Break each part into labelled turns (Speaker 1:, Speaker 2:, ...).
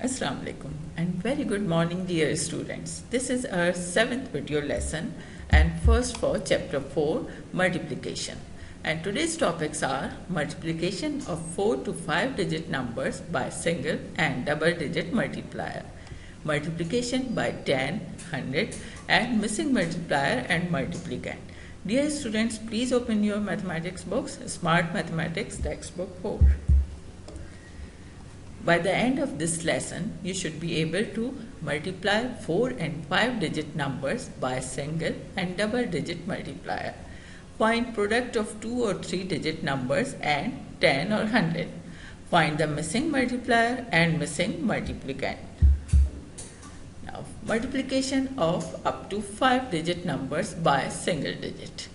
Speaker 1: Assalamu alaikum and very good morning dear students. This is our 7th video lesson and first for chapter 4 multiplication. And today's topics are multiplication of 4 to 5 digit numbers by single and double digit multiplier, multiplication by 10, 100 and missing multiplier and multiplicand. Dear students, please open your mathematics books, Smart Mathematics textbook 4. By the end of this lesson, you should be able to multiply 4 and 5 digit numbers by single and double digit multiplier. Find product of 2 or 3 digit numbers and 10 or 100. Find the missing multiplier and missing multiplicand. Now, multiplication of up to 5 digit numbers by single digit.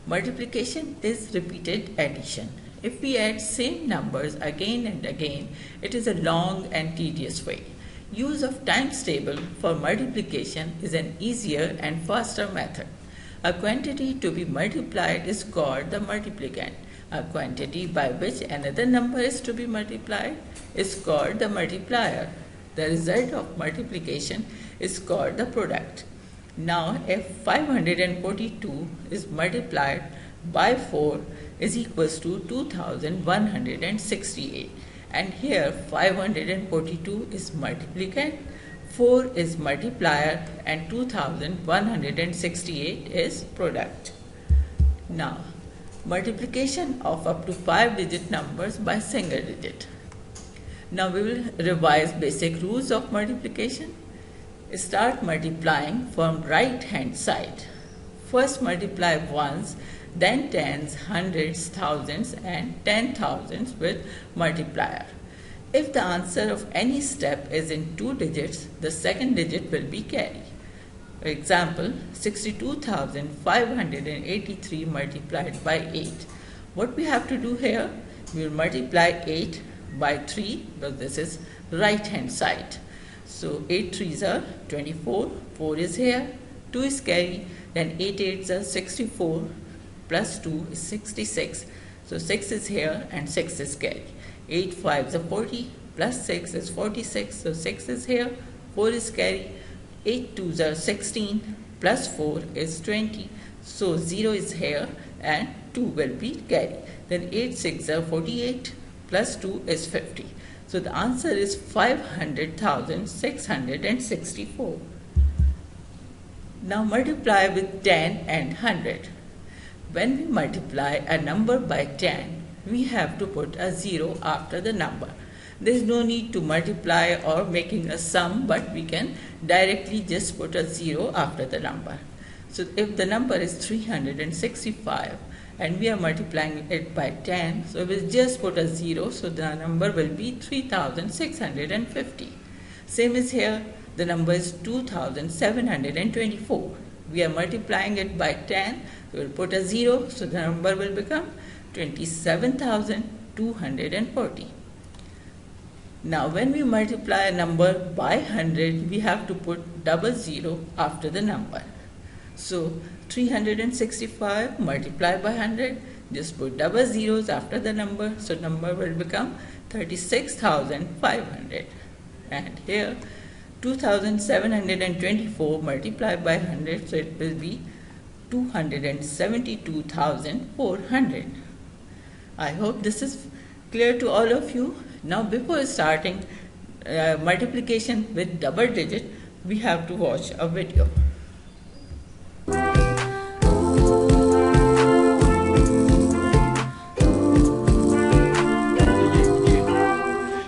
Speaker 1: Multiplication is repeated addition. If we add same numbers again and again, it is a long and tedious way. Use of times table for multiplication is an easier and faster method. A quantity to be multiplied is called the multiplicand. A quantity by which another number is to be multiplied is called the multiplier. The result of multiplication is called the product. Now, if 542 is multiplied by 4 is equals to 2168, and here 542 is multiplicand, 4 is multiplier and 2168 is product. Now, multiplication of up to 5 digit numbers by single digit. Now we will revise basic rules of multiplication. Start multiplying from right hand side. First multiply ones, then tens, hundreds, thousands and 10,000s with multiplier. If the answer of any step is in 2 digits, the second digit will be carry. For example, 62,583 multiplied by 8. What we have to do here? We will multiply 8 by 3 because this is right hand side. So 8 3s are 24, 4 is here, 2 is carry, then 8 8s are 64, plus 2 is 66. So 6 is here and 6 is carry. 8 5s are 40, plus 6 is 46. So 6 is here, 4 is carry. 8 2s are 16, plus 4 is 20. So 0 is here and 2 will be carry. Then 8 6s are 48, plus 2 is 50. So the answer is 500,664. Now multiply with 10 and 100. When we multiply a number by 10, we have to put a 0 after the number. There is no need to multiply or making a sum, but we can directly just put a 0 after the number. So if the number is 365 and we are multiplying it by 10, so we will just put a 0, so the number will be 3650. Same is here, the number is 2724. We are multiplying it by 10, we will put a 0, so the number will become 27,240. Now when we multiply a number by 100, we have to put double 0 after the number. So 365 multiplied by 100, just put double zeros after the number, so number will become 36,500. And here 2724 multiplied by 100, so it will be 272,400. I hope this is clear to all of you. Now before starting multiplication with double digit, we have to watch a video.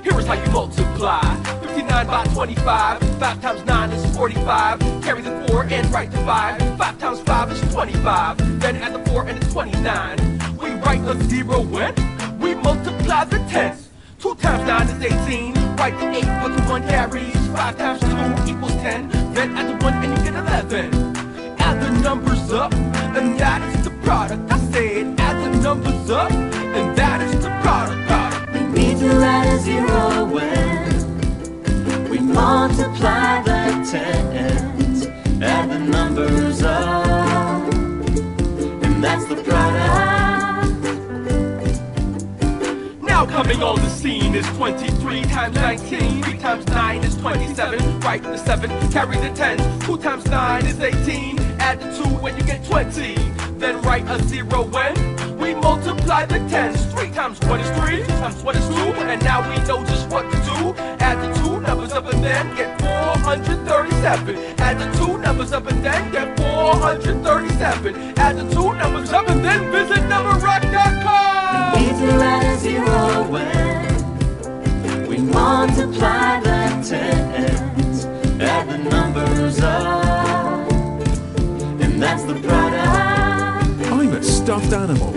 Speaker 2: Here's how you multiply. 59 by 25, 5 times 9 is 45. Carry the 4 and write the 5. 5 times 5 is 25. Then add the 4 and it's 29. We write the 0 when we multiply the tens. 2 times 9 is 18. Write the 8 but the 1 carries. 5 times 2 equals 10. Then add the 1 and you get 11. Add the numbers up and that is the product. I said add the numbers up and that is the product.
Speaker 3: We need to write a 0 when we multiply the tens, add the numbers up, and that's the product.
Speaker 2: Now coming on the scene is 23 times 19. 3 times 9 is 27. Write the 7, carry the 10. 2 times 9 is 18. Add the 2 when you get 20. Then write a 0 when we multiply the 10s. 3 times 1 is 3, 2 times 1 is 2. And now we know just what to do. Add the 2 numbers up and then get 437. Add the 2 numbers up and then get 437. Add the 2 numbers up and then visit numberrock.com.
Speaker 3: We need to add a 0 when we multiply the tens. Add the numbers up, and that's the product.
Speaker 4: I'm a stuffed animal.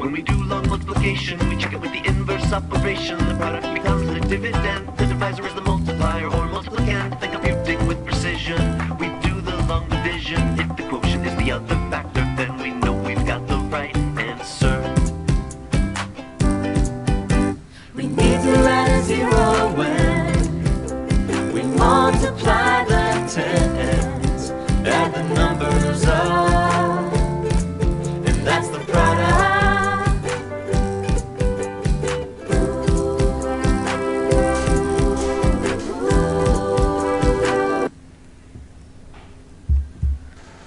Speaker 5: When we do long multiplication, we check it with the inverse operation. The product becomes the dividend. The divisor is the multiplier or multiplicand. Then computing with precision, we do the long division. If the quotient is the other factor, then we know we've got the right answer.
Speaker 3: We need to add a 0 when we multiply the tens. Add the numbers up, and that's the product.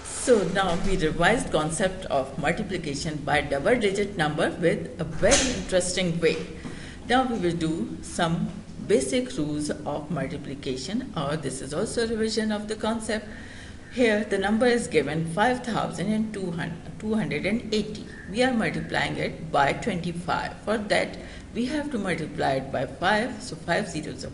Speaker 1: So now we revised concept of multiplication by double digit number with a very interesting way. Now we will do some basic rules of multiplication, or this is also a revision of the concept. Here the number is given 5280. We are multiplying it by 25. For that we have to multiply it by 5. So 5 zeros are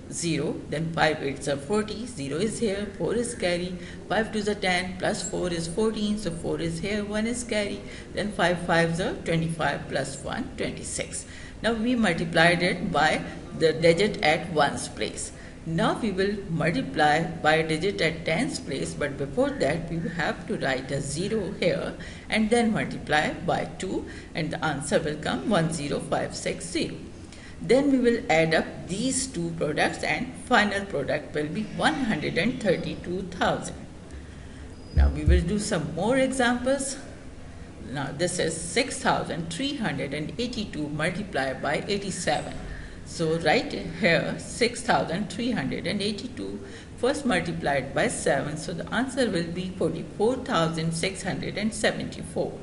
Speaker 1: 0, then 5 8s are 40, 0 is here, 4 is carry, 5 2s are 10, plus 4 is 14, so 4 is here, 1 is carry, then 5 5s are 25, plus 1, 26. Now we multiplied it by the digit at 1's place. Now we will multiply by a digit at 10's place, but before that we have to write a 0 here and then multiply by 2, and the answer will come 10560. Then we will add up these two products and final product will be 132,000. Now we will do some more examples. Now this is 6,382 multiplied by 87. So write here 6,382 first multiplied by 7. So the answer will be 44,674.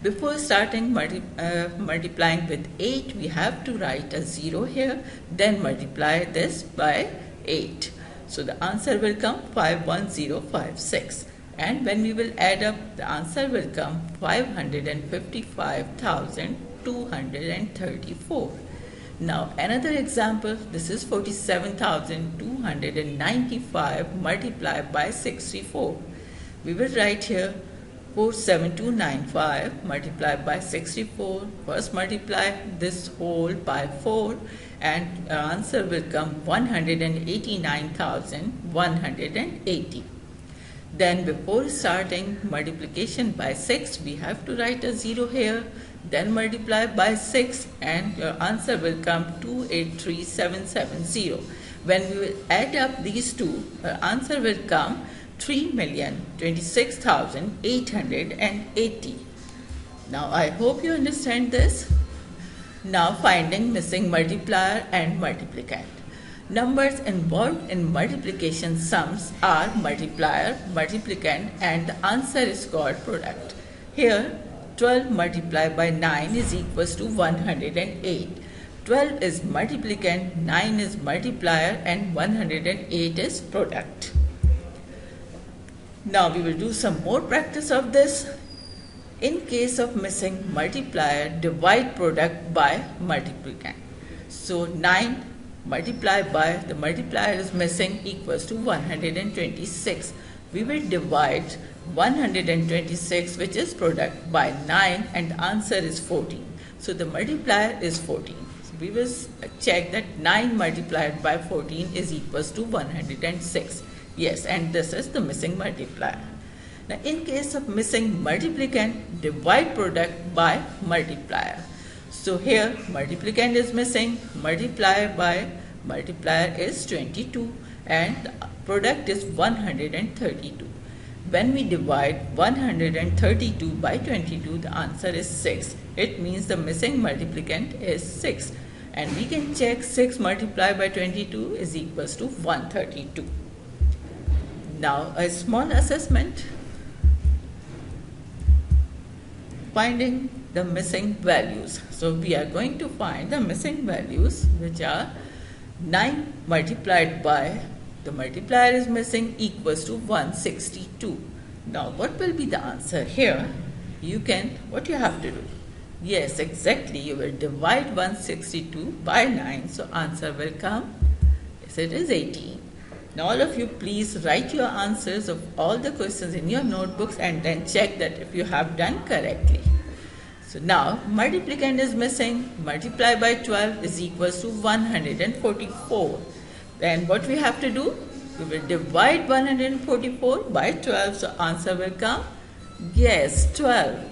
Speaker 1: Before starting multiplying with 8, we have to write a 0 here, then multiply this by 8. So the answer will come 51056. And when we will add up, the answer will come 555,234. Now another example, this is 47,295 multiplied by 64. We will write here 47295 multiplied by 64. First multiply this whole by 4 and answer will come 189,180. Then before starting multiplication by 6, we have to write a 0 here, then multiply by 6 and your answer will come 283770. When we will add up these two, our answer will come 3,026,880. Now I hope you understand this. Now finding missing multiplier and multiplicand. Numbers involved in multiplication sums are multiplier, multiplicand, and the answer is called product. Here 12 multiplied by 9 is equals to 108. 12 is multiplicand, 9 is multiplier, and 108 is product. Now we will do some more practice of this. In case of missing multiplier, divide product by multiplicand. So 9 multiplied by the multiplier is missing equals to 126. We will divide 126, which is product, by 9 and the answer is 14. So the multiplier is 14. So we will check that 9 multiplied by 14 is equals to 106. Yes, and this is the missing multiplier. Now in case of missing multiplicand, divide product by multiplier. So here multiplicand is missing, multiplier by multiplier is 22 and the product is 132. When we divide 132 by 22, the answer is 6. It means the missing multiplicand is 6. And we can check 6 multiplied by 22 is equals to 132. Now a small assessment. Finding the missing values. So we are going to find the missing values, which are 9 multiplied by, the multiplier is missing, equals to 162. Now what will be the answer here? What you have to do? Yes, exactly, you will divide 162 by 9, so answer will come, yes, it is 18. Now all of you please write your answers of all the questions in your notebooks and then check that if you have done correctly. So now multiplicand is missing, multiply by 12 is equals to 144. Then what we have to do? We will divide 144 by 12, so answer will come, yes, 12.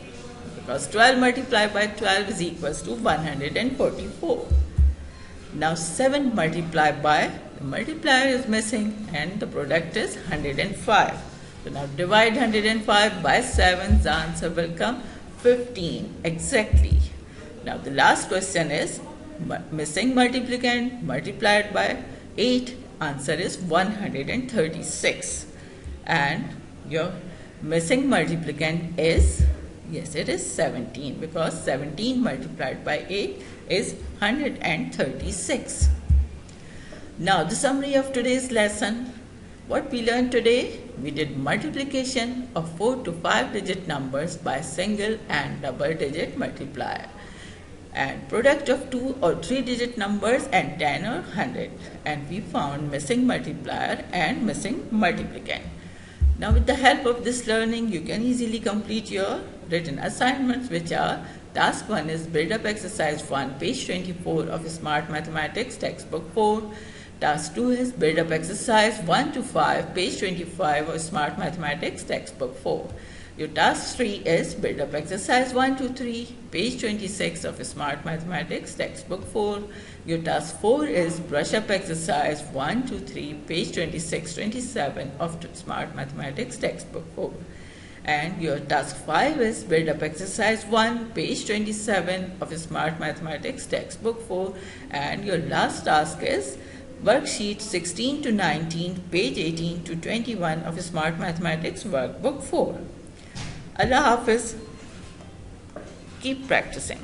Speaker 1: Because 12 multiplied by 12 is equals to 144. Now 7 multiplied by, the multiplier is missing and the product is 105. So now divide 105 by 7, the answer will come 15, exactly. Now the last question is missing multiplicand multiplied by 8, answer is 136. And your missing multiplicand is, yes, it is 17, because 17 multiplied by 8 is 136. Now the summary of today's lesson. What we learned today? We did multiplication of 4 to 5 digit numbers by single and double digit multiplier, and product of 2 or 3 digit numbers and 10 or 100, and we found missing multiplier and missing multiplicand. Now with the help of this learning, you can easily complete your written assignments, which are: task 1 is build up exercise 1, page 24 of Smart Mathematics textbook 4. Task 2 is build up exercise 1 to 5, page 25 of Smart Mathematics textbook 4. Your task 3 is build up exercise 1 to 3, page 26 of Smart Mathematics textbook 4. Your task 4 is brush up exercise 1 to 3, page 26-27 of Smart Mathematics textbook 4. And your task 5 is build up exercise 1, page 27 of Smart Mathematics textbook 4. And your last task is worksheet 16 to 19, page 18 to 21 of Smart Mathematics workbook 4. Allah Hafiz. Keep practicing.